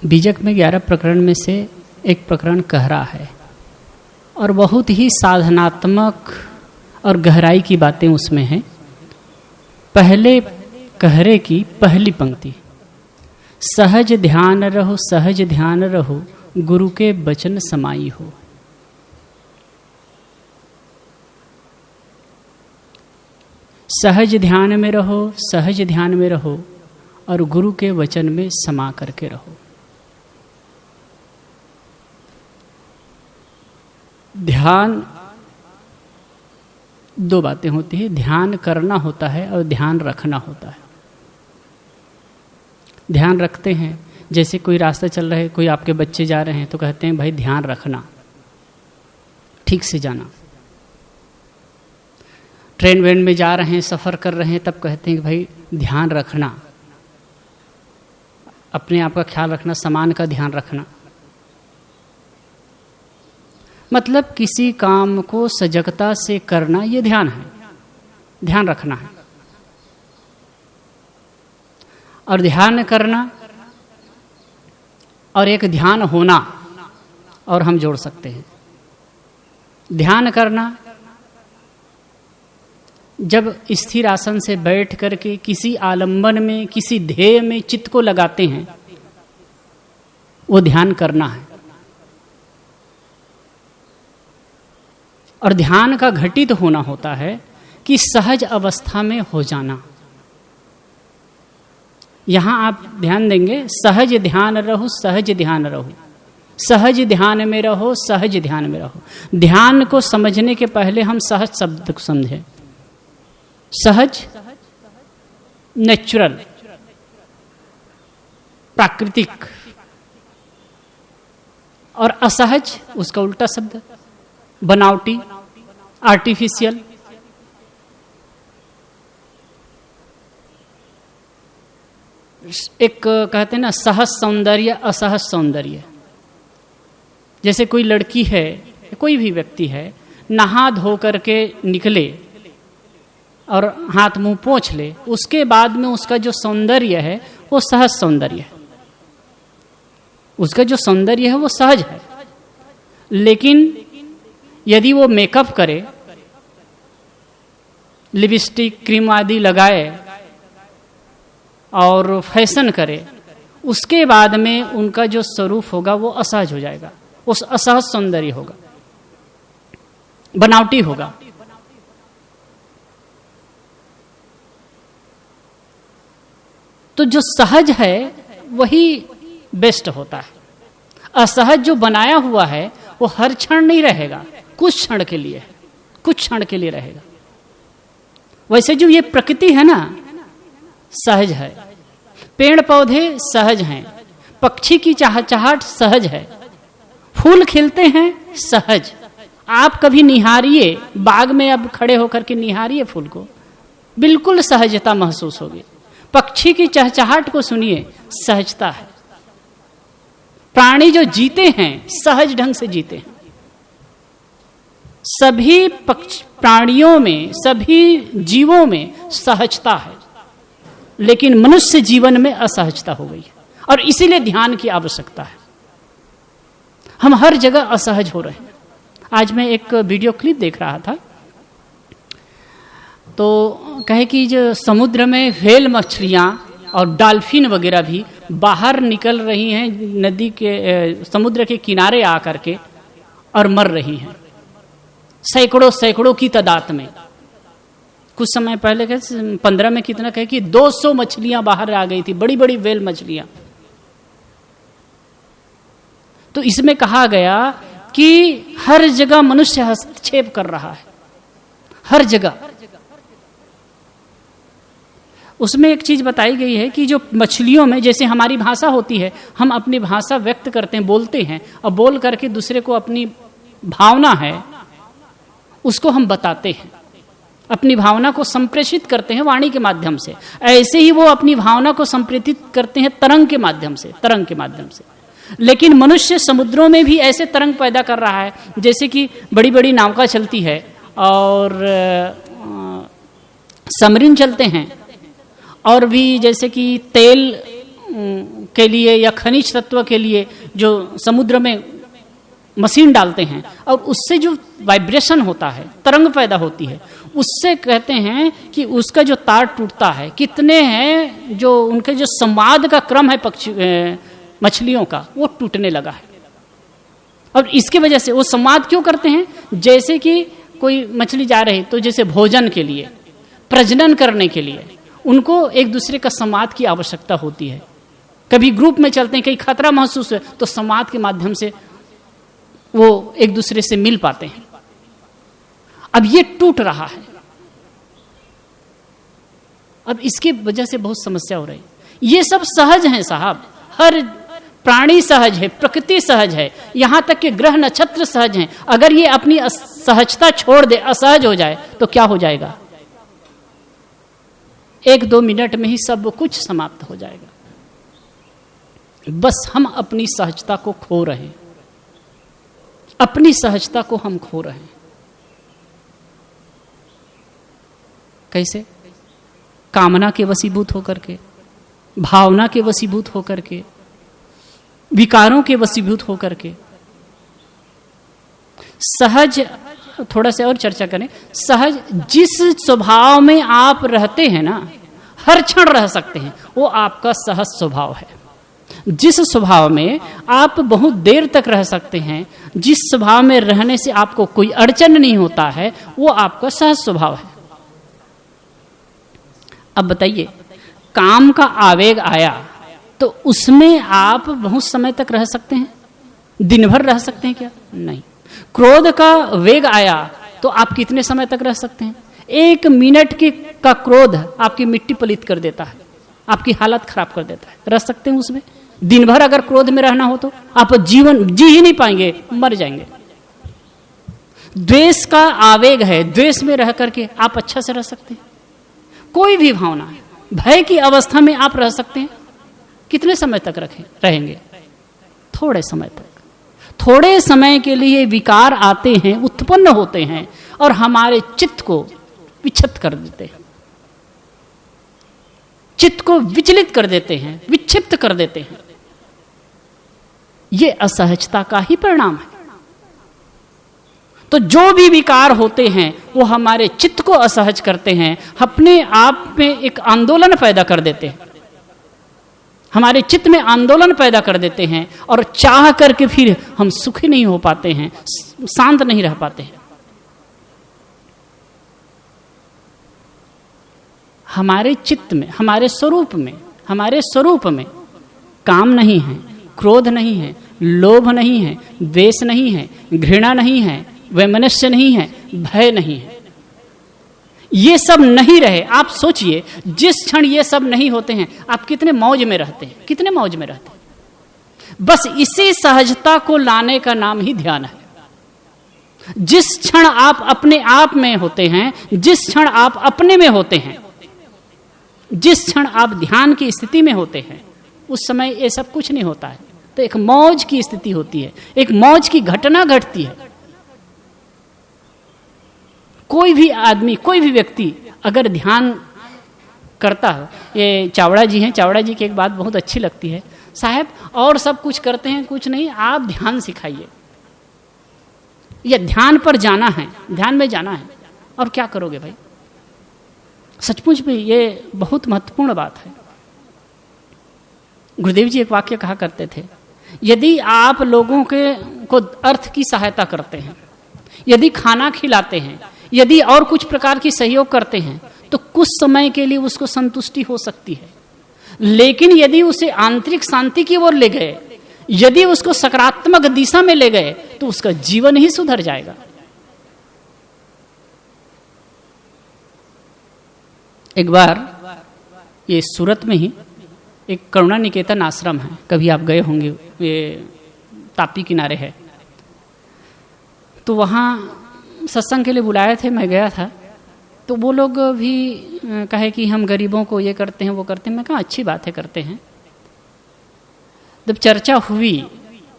बीजक में 11 प्रकरण में से एक प्रकरण कहरा है और बहुत ही साधनात्मक और गहराई की बातें उसमें हैं। पहले कहरे की पहली पंक्ति, सहज ध्यान रहो सहज ध्यान रहो, गुरु के बचन समाई हो। सहज ध्यान में रहो सहज ध्यान में रहो और गुरु के वचन में समा करके रहो। ध्यान दो बातें होती है, ध्यान करना होता है और ध्यान रखना होता है। ध्यान रखते हैं, जैसे कोई रास्ता चल रहा है, कोई आपके बच्चे जा रहे हैं तो कहते हैं भाई ध्यान रखना, ठीक से जाना। ट्रेन वेन में जा रहे हैं, सफ़र कर रहे हैं, तब कहते हैं कि भाई ध्यान रखना, अपने आप का ख्याल रखना, सामान का ध्यान रखना। मतलब किसी काम को सजगता से करना, ये ध्यान है, ध्यान रखना है। और ध्यान करना और एक ध्यान होना और हम जोड़ सकते हैं। ध्यान करना जब स्थिर आसन से बैठ करके किसी आलंबन में, किसी ध्येय में चित्त को लगाते हैं, वो ध्यान करना है। और ध्यान का घटित होना होता है कि सहज अवस्था में हो जाना। यहां आप ध्यान देंगे, सहज ध्यान रहो सहज ध्यान रहो, सहज ध्यान में रहो सहज ध्यान में रहो। ध्यान को समझने के पहले हम सहज शब्द को समझें। सहज नेचुरल, प्राकृतिक, और असहज उसका उल्टा शब्द बनावटी, आर्टिफिशियल। एक कहते हैं ना सहज सौंदर्य असहज सौंदर्य। जैसे कोई लड़की है, कोई भी व्यक्ति है, नहा धो करके निकले और हाथ मुंह पोंछ ले, उसके बाद में उसका जो सौंदर्य है वो सहज सौंदर्य है, उसका जो सौंदर्य है वो सहज है। लेकिन यदि वो मेकअप करे, लिपस्टिक क्रीम आदि लगाए और फैशन करे, उसके बाद में उनका जो स्वरूप होगा वो असहज हो जाएगा, उस असहज सौंदर्य होगा, बनावटी होगा। तो जो सहज है वही बेस्ट होता है। असहज जो बनाया हुआ है वो हर क्षण नहीं रहेगा, कुछ क्षण के लिए, कुछ क्षण के लिए रहेगा। वैसे जो ये प्रकृति है ना, सहज है, पेड़ पौधे सहज हैं, पक्षी की चहचहाट सहज है, फूल खिलते हैं सहज। आप कभी निहारिए, बाग में अब खड़े होकर के निहारिए फूल को, बिल्कुल सहजता महसूस होगी। पक्षी की चहचहाट को सुनिए, सहजता है। प्राणी जो जीते हैं सहज ढंग से जीते हैं। सभी प्राणियों में, सभी जीवों में सहजता है, लेकिन मनुष्य जीवन में असहजता हो गई है और इसीलिए ध्यान की आवश्यकता है। हम हर जगह असहज हो रहे हैं। आज मैं एक वीडियो क्लिप देख रहा था, तो कहे कि जो समुद्र में व्हेल मछलियां और डॉल्फिन वगैरह भी बाहर निकल रही हैं नदी के, समुद्र के किनारे आकर के, और मर रही हैं सैकड़ों सैकड़ों की तादाद में। कुछ समय पहले 15 में कितना कहे कि 200 मछलियां बाहर आ गई थी, बड़ी बड़ी व्हेल मछलियां। तो इसमें कहा गया कि हर जगह मनुष्य हस्तक्षेप कर रहा है, हर जगह। उसमें एक चीज बताई गई है कि जो मछलियों में, जैसे हमारी भाषा होती है, हम अपनी भाषा व्यक्त करते हैं, बोलते हैं, और बोल करके दूसरे को अपनी भावना है उसको हम बताते हैं, अपनी भावना को संप्रेषित करते हैं वाणी के माध्यम से। ऐसे ही वो अपनी भावना को संप्रेषित करते हैं तरंग के माध्यम से, तरंग के माध्यम से। लेकिन मनुष्य समुद्रों में भी ऐसे तरंग पैदा कर रहा है, जैसे कि बड़ी बड़ी नौका चलती है और सबमरीन चलते हैं, और भी जैसे कि तेल के लिए या खनिज तत्व के लिए जो समुद्र में मशीन डालते हैं और उससे जो वाइब्रेशन होता है, तरंग पैदा होती है, उससे कहते हैं कि उसका जो तार टूटता है, कितने हैं जो उनके जो संवाद का क्रम है पक्षी मछलियों का, वो टूटने लगा है। और इसके वजह से वो संवाद क्यों करते हैं? जैसे कि कोई मछली जा रही तो जैसे भोजन के लिए, प्रजनन करने के लिए उनको एक दूसरे का संवाद की आवश्यकता होती है। कभी ग्रुप में चलते हैं, कहीं खतरा महसूस है तो संवाद के माध्यम से वो एक दूसरे से मिल पाते हैं। अब ये टूट रहा है, अब इसकी वजह से बहुत समस्या हो रही। ये सब सहज है साहब, हर प्राणी सहज है, प्रकृति सहज है, यहां तक कि ग्रह नक्षत्र सहज हैं। अगर ये अपनी सहजता छोड़ दे, असहज हो जाए तो क्या हो जाएगा? 1-2 मिनट में ही सब कुछ समाप्त हो जाएगा। बस हम अपनी सहजता को खो रहे हैं, अपनी सहजता को हम खो रहे हैं। कैसे? कामना के वशीभूत होकर के, भावना के वशीभूत होकर के, विकारों के वशीभूत होकर के। सहज, थोड़ा सा और चर्चा करें। सहज, जिस स्वभाव में आप रहते हैं ना, हर क्षण रह सकते हैं, वो आपका सहज स्वभाव है। जिस स्वभाव में आप बहुत देर तक रह सकते हैं, जिस स्वभाव में रहने से आपको कोई अड़चन नहीं होता है, वो आपका सहज स्वभाव है। अब बताइए, काम का आवेग आया तो उसमें आप बहुत समय तक रह सकते हैं? दिन भर रह सकते हैं क्या? नहीं। क्रोध का वेग आया तो आप कितने समय तक रह सकते हैं? 1 मिनट का क्रोध आपकी मिट्टी पलीत कर देता है, आपकी हालत खराब कर देता है। रह सकते हैं उसमें? दिन भर अगर क्रोध में रहना हो तो आप जीवन जी ही नहीं पाएंगे, मर जाएंगे। द्वेष का आवेग है, द्वेष में रह करके आप अच्छा से रह सकते हैं। कोई भी भावना है, भय की अवस्था में आप रह सकते हैं। कितने समय तक रहेंगे? थोड़े समय तक। थोड़े समय के लिए विकार आते हैं, उत्पन्न होते हैं और हमारे चित्त को विक्षिप्त कर देते हैं, चित्त को विचलित कर देते हैं, विक्षिप्त कर देते हैं। ये असहजता का ही परिणाम है। तो जो भी विकार होते हैं वो हमारे चित्त को असहज करते हैं, अपने आप में एक आंदोलन पैदा कर देते हैं, हमारे चित्त में आंदोलन पैदा कर देते हैं और चाह करके फिर हम सुखी नहीं हो पाते हैं, शांत नहीं रह पाते हैं। हमारे चित्त में, हमारे स्वरूप में काम नहीं है, क्रोध नहीं है, लोभ नहीं है, द्वेष नहीं है, घृणा नहीं है, वैमनस्य नहीं है, भय नहीं है। ये सब नहीं रहे, आप सोचिए, जिस क्षण ये सब नहीं होते हैं आप कितने मौज में रहते हैं, कितने मौज में रहते हैं। बस इसी सहजता को लाने का नाम ही ध्यान है। जिस क्षण आप अपने आप में होते हैं, जिस क्षण आप अपने में होते हैं, जिस क्षण आप ध्यान की स्थिति में होते हैं, उस समय ये सब कुछ नहीं होता है। तो एक मौज की स्थिति होती है, एक मौज की घटना घटती है। कोई भी आदमी, कोई भी व्यक्ति अगर ध्यान करता है, ये चावड़ा जी हैं, चावड़ा जी की एक बात बहुत अच्छी लगती है, साहब और सब कुछ करते हैं, कुछ नहीं, आप ध्यान सिखाइए। ये ध्यान पर जाना है, ध्यान में जाना है, और क्या करोगे भाई? सचमुच में ये बहुत महत्वपूर्ण बात है। गुरुदेव जी एक वाक्य कहा करते थे, यदि आप लोगों को अर्थ की सहायता करते हैं, यदि खाना खिलाते हैं, यदि और कुछ प्रकार की सहयोग करते हैं, तो कुछ समय के लिए उसको संतुष्टि हो सकती है। लेकिन यदि उसे आंतरिक शांति की ओर ले गए, यदि उसको सकारात्मक दिशा में ले गए, तो उसका जीवन ही सुधर जाएगा। एक बार ये सूरत में ही एक करुणा निकेतन आश्रम है, कभी आप गए होंगे, ये ताप्ती किनारे है। तो वहाँ सत्संग के लिए बुलाए थे, मैं गया था। तो वो लोग भी कहे कि हम गरीबों को ये करते हैं, वो करते हैं। मैं कहा अच्छी बात है, करते हैं। जब चर्चा हुई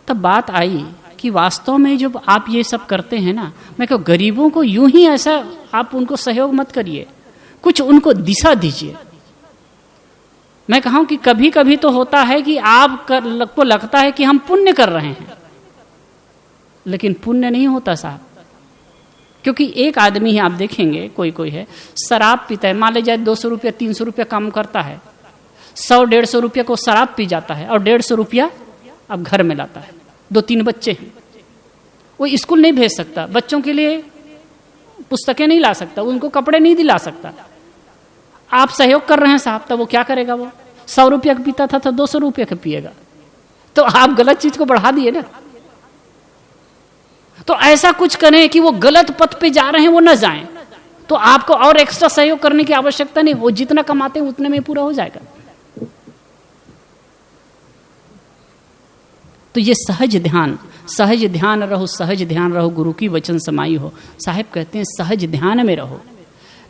तब बात आई कि वास्तव में जब आप ये सब करते हैं ना, मैं कहा गरीबों को यूं ही ऐसा आप उनको सहयोग मत करिए, कुछ उनको दिशा दीजिए। मैं कहूं कि कभी कभी तो होता है कि आपको लगता है कि हम पुण्य कर रहे हैं, लेकिन पुण्य नहीं होता साहब। क्योंकि एक आदमी ही आप देखेंगे, कोई है शराब पीता है, मान ले जाए 200 रुपया 300 रुपया काम करता है, 100-150 रुपया को शराब पी जाता है और 150 रुपया अब घर में लाता है। 2-3 बच्चे हैं, वो स्कूल नहीं भेज सकता, बच्चों के लिए पुस्तकें नहीं ला सकता, उनको कपड़े नहीं दिला सकता। आप सहयोग कर रहे हैं साहब, तब वो क्या करेगा? वो 100 रुपया का पीता था तो 200 रुपया का पिएगा। तो आप गलत चीज को बढ़ा दिए ना। तो ऐसा कुछ करें कि वो गलत पथ पे जा रहे हैं वो न जाएं, तो आपको और एक्स्ट्रा सहयोग करने की आवश्यकता नहीं, वो जितना कमाते हैं उतने में पूरा हो जाएगा। तो ये सहज ध्यान रहो, सहज ध्यान रहो, गुरु की वचन समाई हो। साहिब कहते हैं सहज ध्यान में रहो।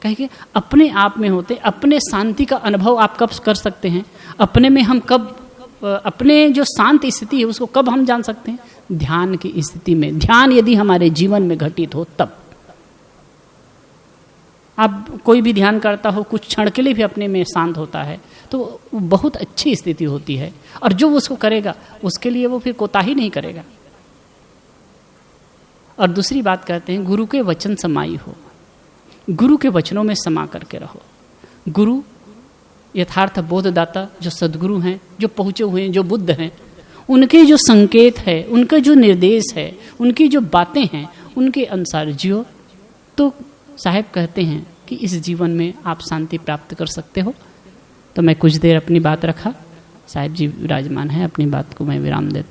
कहेंगे अपने आप में होते, अपने शांति का अनुभव आप कब कर सकते हैं? अपने में हम कब, अपने जो शांत स्थिति है उसको कब हम जान सकते हैं? ध्यान की स्थिति में। ध्यान यदि हमारे जीवन में घटित हो तब। आप कोई भी ध्यान करता हो, कुछ क्षण के लिए भी अपने में शांत होता है तो बहुत अच्छी स्थिति होती है, और जो उसको करेगा उसके लिए वो फिर कोताही नहीं करेगा। और दूसरी बात कहते हैं गुरु के वचन समाई हो, गुरु के वचनों में समा करके रहो। गुरु यथार्थ बोधदाता जो सद्गुरु हैं, जो पहुंचे हुए हैं, जो बुद्ध हैं, उनके जो संकेत है, उनका जो निर्देश है, उनकी जो बातें हैं, उनके अनुसार जियो। तो साहब कहते हैं कि इस जीवन में आप शांति प्राप्त कर सकते हो। तो मैं कुछ देर अपनी बात रखा, साहब जी विराजमान है, अपनी बात को मैं विराम देता हूँ।